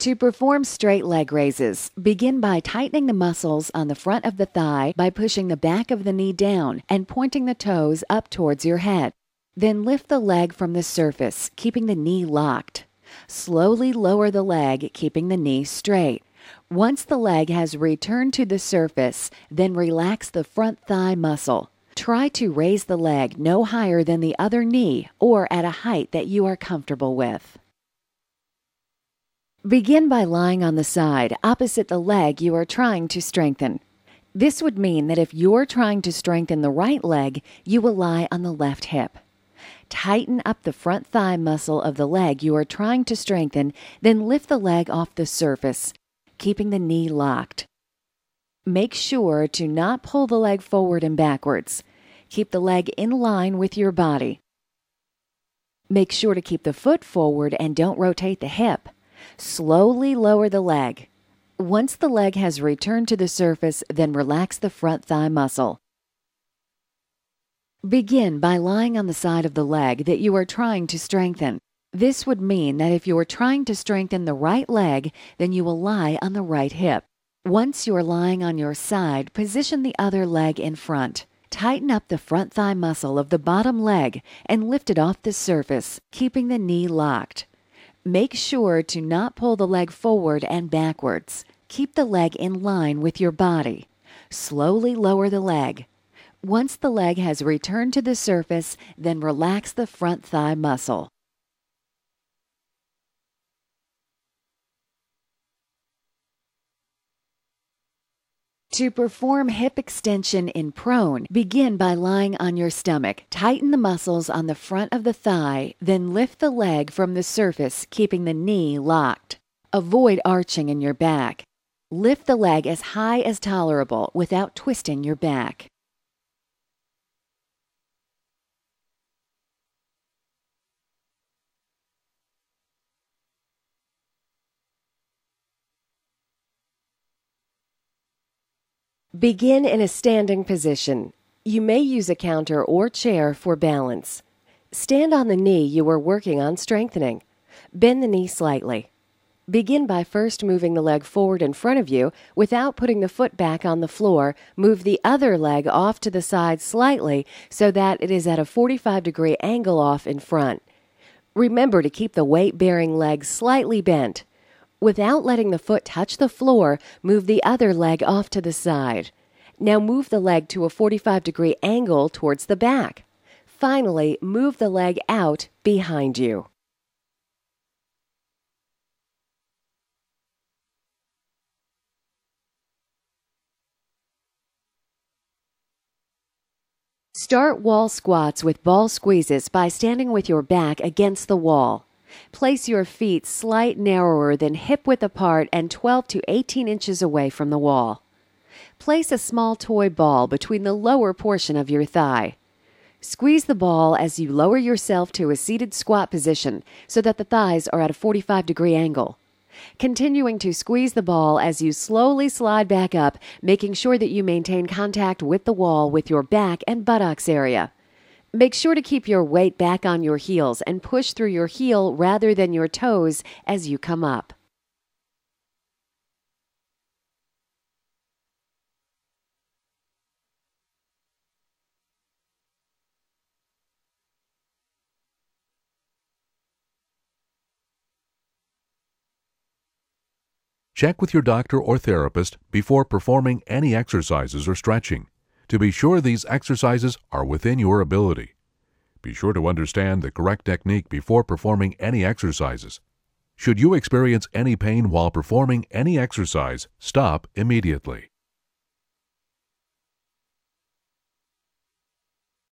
To perform straight leg raises, begin by tightening the muscles on the front of the thigh by pushing the back of the knee down and pointing the toes up towards your head. Then lift the leg from the surface, keeping the knee locked. Slowly lower the leg, keeping the knee straight. Once the leg has returned to the surface, then relax the front thigh muscle. Try to raise the leg no higher than the other knee or at a height that you are comfortable with. Begin by lying on the side opposite the leg you are trying to strengthen. This would mean that if you're trying to strengthen the right leg, you will lie on the left hip. Tighten up the front thigh muscle of the leg you are trying to strengthen, then lift the leg off the surface, keeping the knee locked. Make sure to not pull the leg forward and backwards. Keep the leg in line with your body. Make sure to keep the foot forward and don't rotate the hip. Slowly lower the leg. Once the leg has returned to the surface, then relax the front thigh muscle. Begin by lying on the side of the leg that you are trying to strengthen. This would mean that if you are trying to strengthen the right leg, then you will lie on the right hip. Once you are lying on your side, position the other leg in front. Tighten up the front thigh muscle of the bottom leg and lift it off the surface, keeping the knee locked. Make sure to not pull the leg forward and backwards. Keep the leg in line with your body. Slowly lower the leg. Once the leg has returned to the surface, then relax the front thigh muscle. To perform hip extension in prone, begin by lying on your stomach. Tighten the muscles on the front of the thigh, then lift the leg from the surface, keeping the knee locked. Avoid arching in your back. Lift the leg as high as tolerable without twisting your back. Begin in a standing position. You may use a counter or chair for balance. Stand on the knee you are working on strengthening. Bend the knee slightly. Begin by first moving the leg forward in front of you without putting the foot back on the floor. Move the other leg off to the side slightly so that it is at a 45-degree angle off in front. Remember to keep the weight-bearing leg slightly bent. Without letting the foot touch the floor, move the other leg off to the side. Now move the leg to a 45-degree angle towards the back. Finally, move the leg out behind you. Start wall squats with ball squeezes by standing with your back against the wall. Place your feet slight narrower than hip width apart and 12 to 18 inches away from the wall. Place a small toy ball between the lower portion of your thigh. Squeeze the ball as you lower yourself to a seated squat position so that the thighs are at a 45-degree angle. Continuing to squeeze the ball as you slowly slide back up, making sure that you maintain contact with the wall with your back and buttocks area. Make sure to keep your weight back on your heels and push through your heel rather than your toes as you come up. Check with your doctor or therapist before performing any exercises or stretching to be sure these exercises are within your ability. Be sure to understand the correct technique before performing any exercises. Should you experience any pain while performing any exercise, stop immediately.